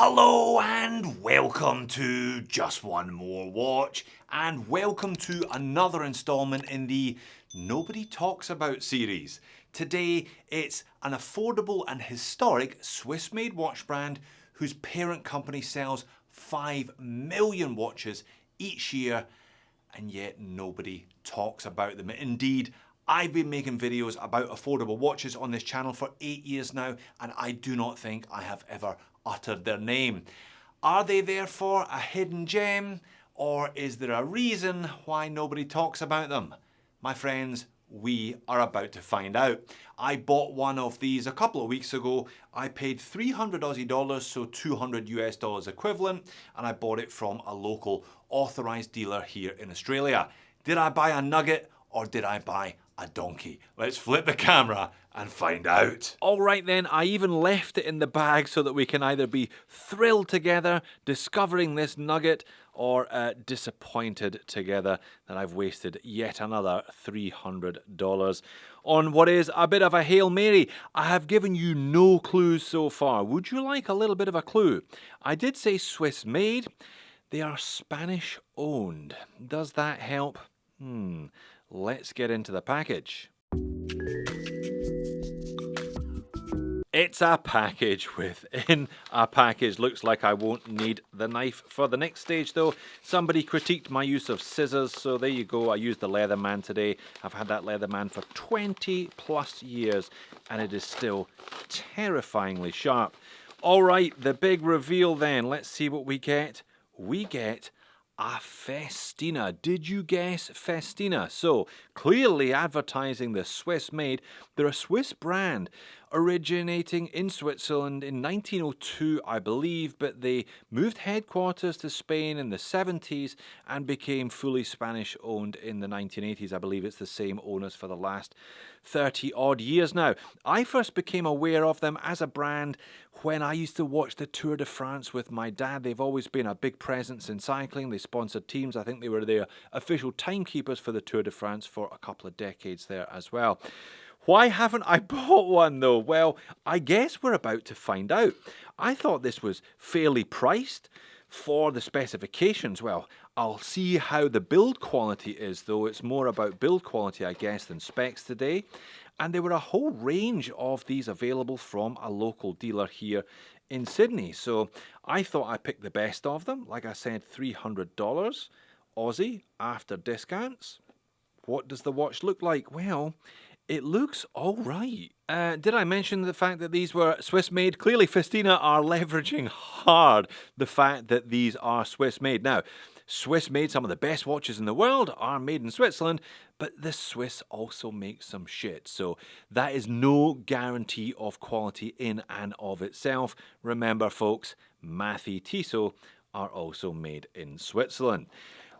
Hello and welcome to Just One More Watch, and welcome to another installment in the Nobody Talks About series. Today it's an affordable and historic Swiss-made watch brand whose parent company sells 5 million watches each year, and yet nobody talks about them. Indeed, I've been making videos about affordable watches on this channel for 8 years now, and I do not think I have ever uttered their name. Are they therefore a hidden gem, or is there a reason why nobody talks about them? My friends, we are about to find out. I bought one of these a couple of weeks ago. I paid 300 Aussie dollars, so 200 US dollars equivalent, and I bought it from a local authorized dealer here in Australia. Did I buy a nugget or did I buy a donkey? Let's flip the camera and find out. All right then, I even left it in the bag so that we can either be thrilled together discovering this nugget or disappointed together that I've wasted yet another $300 on what is a bit of a Hail Mary. I have given you no clues so far. Would you like a little bit of a clue? I did say Swiss made. They are Spanish owned. Does that help? Let's get into the package. It's a package within a package. Looks like I won't need the knife for the next stage though. Somebody critiqued my use of scissors, so there you go. I used the Leatherman today. I've had that Leatherman for 20 plus years and it is still terrifyingly sharp. All right, the big reveal then. Let's see what we get. We get a Festina. Did you guess Festina? So, clearly advertising the Swiss made. They're a Swiss brand originating in Switzerland in 1902, I believe, but they moved headquarters to Spain in the 70s and became fully Spanish owned in the 1980s. I believe it's the same owners for the last 30 odd years now. I first became aware of them as a brand when I used to watch the Tour de France with my dad. They've always been a big presence in cycling. They sponsored teams. I think they were the official timekeepers for the Tour de France for a couple of decades there as well. Why haven't I bought one though? Well, I guess we're about to find out. I thought this was fairly priced for the specifications. Well, I'll see how the build quality is though. It's more about build quality, I guess, than specs today. And there were a whole range of these available from a local dealer here in Sydney. So I thought I picked the best of them. Like I said, $300 Aussie after discounts. What does the watch look like? Well, it looks all right. Did I mention the fact that these were Swiss made? Clearly Festina are leveraging hard the fact that these are Swiss made. Now, Swiss made, some of the best watches in the world are made in Switzerland, but the Swiss also make some shit. So that is no guarantee of quality in and of itself. Remember folks, Mathy Tissot are also made in Switzerland.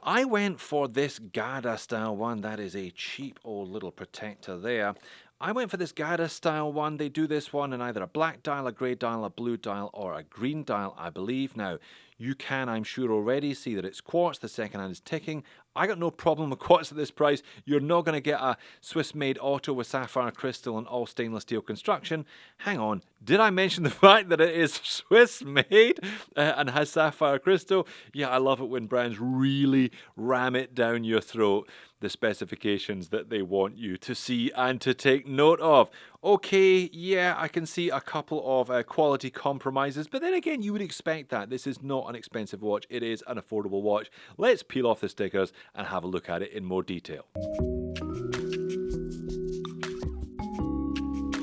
I went for this Garda style one. That is a cheap old little protector there. I went for this Garda style one. They do this one in either a black dial, a grey dial, a blue dial, or a green dial, I believe. Now, you can, I'm sure, already see that it's quartz. The second hand is ticking. I got no problem with quartz at this price. You're not going to get a Swiss-made auto with sapphire crystal and all stainless steel construction. Hang on, did I mention the fact that it is Swiss-made and has sapphire crystal? Yeah, I love it when brands really ram it down your throat, the specifications that they want you to see and to take note of. Okay, yeah, I can see a couple of quality compromises, but then again, you would expect that. This is not an expensive watch. It is an affordable watch. Let's peel off the stickers and have a look at it in more detail.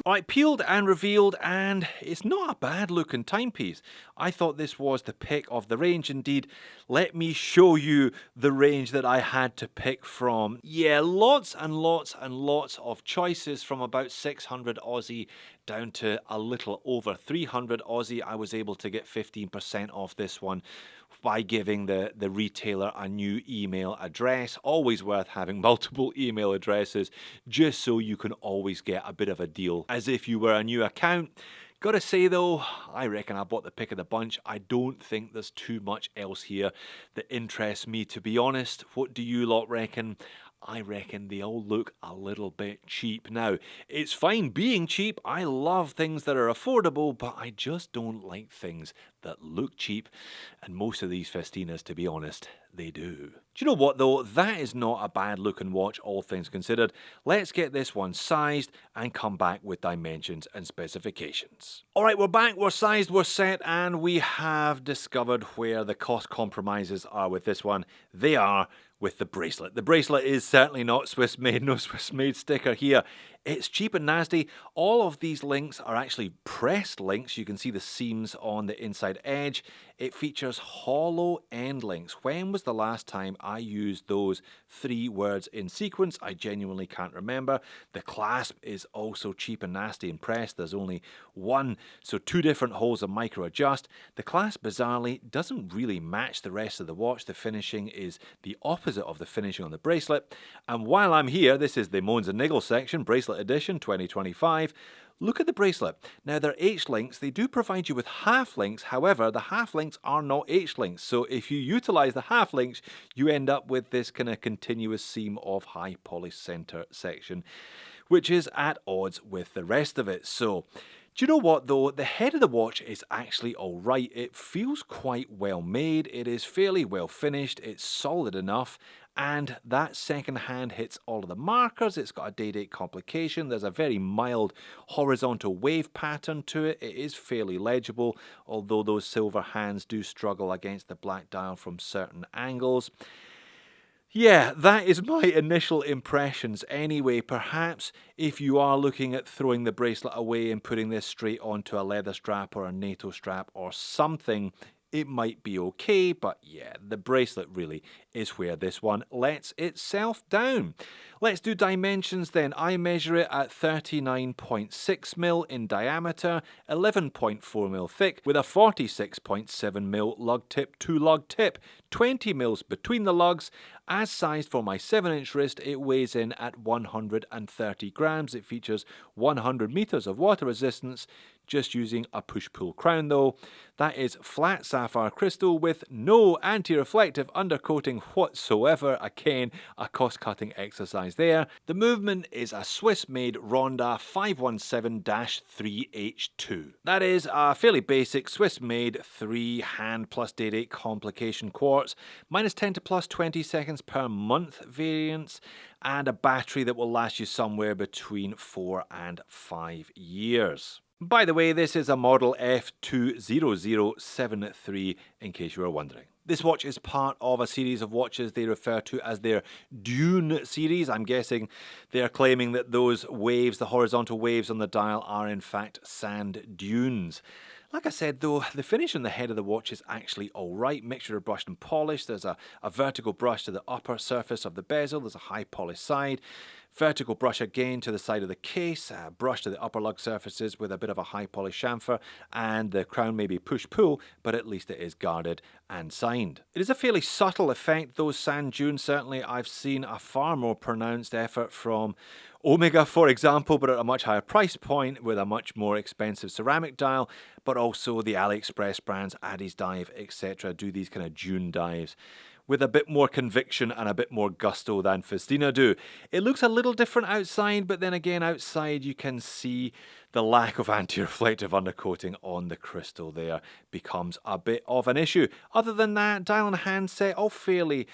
Alright, peeled and revealed, and it's not a bad looking timepiece. I thought this was the pick of the range. Indeed, let me show you the range that I had to pick from. Yeah, lots and lots and lots of choices from about 600 Aussie down to a little over 300 Aussie. I was able to get 15% off this one by giving the retailer a new email address. Always worth having multiple email addresses just so you can always get a bit of a deal as if you were a new account. Gotta say though, I reckon I bought the pick of the bunch. I don't think there's too much else here that interests me, to be honest. What do you lot reckon? I reckon they all look a little bit cheap. Now, it's fine being cheap. I love things that are affordable, but I just don't like things that look cheap. And most of these Festinas, to be honest, they do. Do you know what though? That is not a bad looking watch, all things considered. Let's get this one sized and come back with dimensions and specifications. Alright, we're back, we're sized, we're set, and we have discovered where the cost compromises are with this one. They are with the bracelet. The bracelet is certainly not Swiss made, no Swiss made sticker here. It's cheap and nasty. All of these links are actually pressed links. You can see the seams on the inside edge. It features hollow end links. When was the last time I used those 3 words in sequence? I genuinely can't remember. The clasp is also cheap and nasty and pressed. There's only one, so 2 different holes of micro adjust. The clasp, bizarrely, doesn't really match the rest of the watch. The finishing is the opposite of the finishing on the bracelet. And while I'm here, this is the Moans and Niggles section, bracelet edition 2025. Look at the bracelet. Now they're H-links. They do provide you with half links. However, the half links are not H-links. So if you utilize the half links, you end up with this kind of continuous seam of high polish center section, which is at odds with the rest of it. So do you know what though? The head of the watch is actually alright. It feels quite well made. It is fairly well finished. It's solid enough. And that second hand hits all of the markers. It's got a day-date complication. There's a very mild horizontal wave pattern to it. It is fairly legible, although those silver hands do struggle against the black dial from certain angles. Yeah, that is my initial impressions anyway. Perhaps if you are looking at throwing the bracelet away and putting this straight onto a leather strap or a NATO strap or something, it might be okay, but yeah, the bracelet really is where this one lets itself down. Let's do dimensions then. I measure it at 39.6mm in diameter, 11.4mm thick, with a 46.7mm lug tip to lug tip, 20mm between the lugs. As sized for my 7-inch wrist, it weighs in at 130 grams. It features 100 meters of water resistance, just using a push-pull crown though. That is flat sapphire crystal with no anti-reflective undercoating whatsoever. Again, a cost-cutting exercise there. The movement is a Swiss-made Ronda 517-3H2. That is a fairly basic Swiss-made 3-hand plus day-date complication quartz, -10 to +20 seconds per month variance, and a battery that will last you somewhere between 4 and 5 years. By the way, this is a model F20073, in case you were wondering. This watch is part of a series of watches they refer to as their Dune series. I'm guessing they're claiming that those waves, the horizontal waves on the dial, are in fact sand dunes. Like I said though, the finish on the head of the watch is actually alright. Mixture of brushed and polished. There's a vertical brush to the upper surface of the bezel. There's a high polished side. Vertical brush again to the side of the case, brush to the upper lug surfaces with a bit of a high polish chamfer, and the crown may be push-pull, but at least it is guarded and signed. It is a fairly subtle effect, those sand dunes. Certainly I've seen a far more pronounced effort from Omega, for example, but at a much higher price point with a much more expensive ceramic dial, but also the AliExpress brands, Addy's Dive, etc. do these kind of dune dives with a bit more conviction and a bit more gusto than Festina do. It looks a little different outside, but then again, outside you can see the lack of anti-reflective undercoating on the crystal there becomes a bit of an issue. Other than that, dial and handset all fairly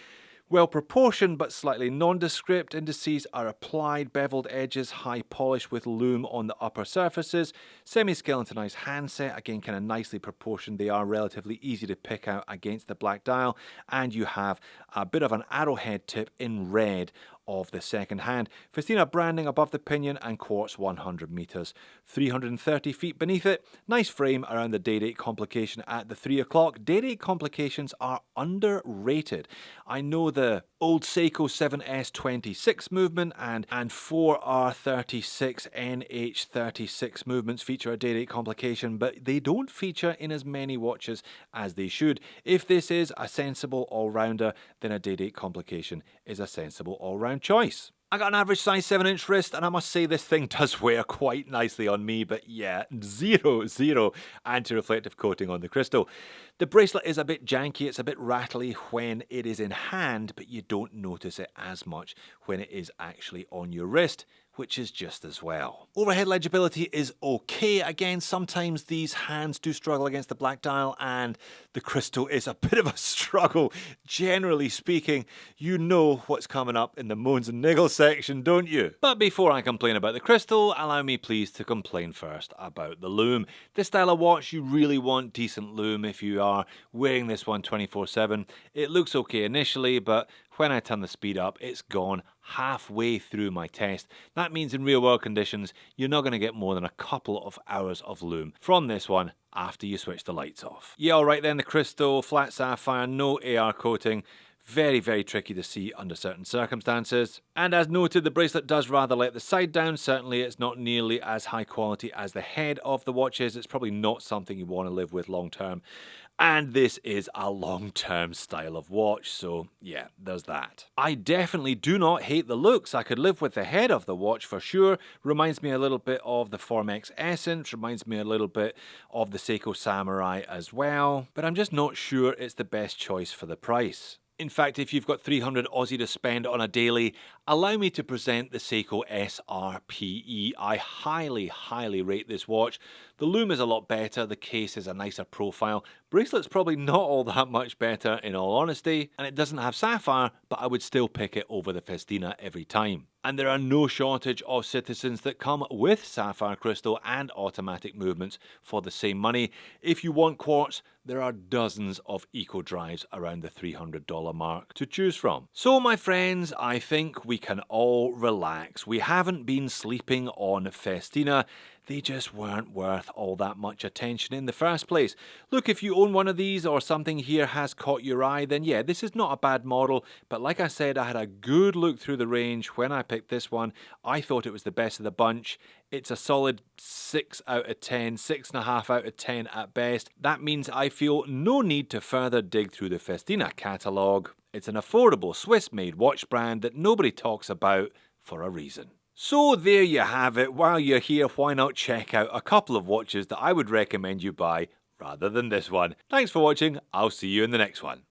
well proportioned but slightly nondescript. Indices are applied, beveled edges, high polish with lume on the upper surfaces. Semi-skeletonized handset, again kind of nicely proportioned. They are relatively easy to pick out against the black dial, and you have a bit of an arrowhead tip in red of the second hand. Festina branding above the pinion and quartz 100 meters, 330 feet beneath it. Nice frame around the day-date complication at the 3 o'clock. Day-date complications are underrated. I know the old Seiko 7S26 movement and 4R36 NH36 movements feature a day-date complication, but they don't feature in as many watches as they should. If this is a sensible all-rounder, then a day-date complication is a sensible all-round choice. I got an average size 7-inch wrist, and I must say this thing does wear quite nicely on me, but yeah, zero anti-reflective coating on the crystal. The bracelet is a bit janky, it's a bit rattly when it is in hand, but you don't notice it as much when it is actually on your wrist, which is just as well. Overhead legibility is okay. Again, sometimes these hands do struggle against the black dial, and the crystal is a bit of a struggle. Generally speaking, you know what's coming up in the moans and niggles section, don't you? But before I complain about the crystal, allow me please to complain first about the lume. This style of watch, you really want decent lume if you are wearing this one 24/7. It looks okay initially, but when I turn the speed up, it's gone halfway through my test. That means in real world conditions, you're not going to get more than a couple of hours of lume from this one after you switch the lights off. Yeah, alright then, the crystal, flat sapphire, no AR coating. Very tricky to see under certain circumstances. And as noted, the bracelet does rather let the side down. Certainly it's not nearly as high quality as the head of the watch is. It's probably not something you want to live with long term. And this is a long-term style of watch, so yeah, there's that. I definitely do not hate the looks. I could live with the head of the watch for sure. Reminds me a little bit of the Formex Essence, reminds me a little bit of the Seiko Samurai as well, but I'm just not sure it's the best choice for the price. In fact, if you've got 300 Aussie to spend on a daily, allow me to present the Seiko SRPE. I highly rate this watch. The lume is a lot better, the case is a nicer profile, bracelet's probably not all that much better in all honesty, and it doesn't have sapphire, but I would still pick it over the Festina every time. And there are no shortage of citizens that come with sapphire crystal and automatic movements for the same money. If you want quartz, there are dozens of eco drives around the $300 mark to choose from. So my friends, I think we can all relax. We haven't been sleeping on Festina. They just weren't worth all that much attention in the first place. Look, if you own one of these or something here has caught your eye, then yeah, this is not a bad model. But like I said, I had a good look through the range when I picked this one. I thought it was the best of the bunch. It's a solid 6 out of 10, 6.5 out of 10 at best. That means I feel no need to further dig through the Festina catalogue. It's an affordable Swiss-made watch brand that nobody talks about for a reason. So there you have it. While you're here, why not check out a couple of watches that I would recommend you buy rather than this one. Thanks for watching. I'll see you in the next one.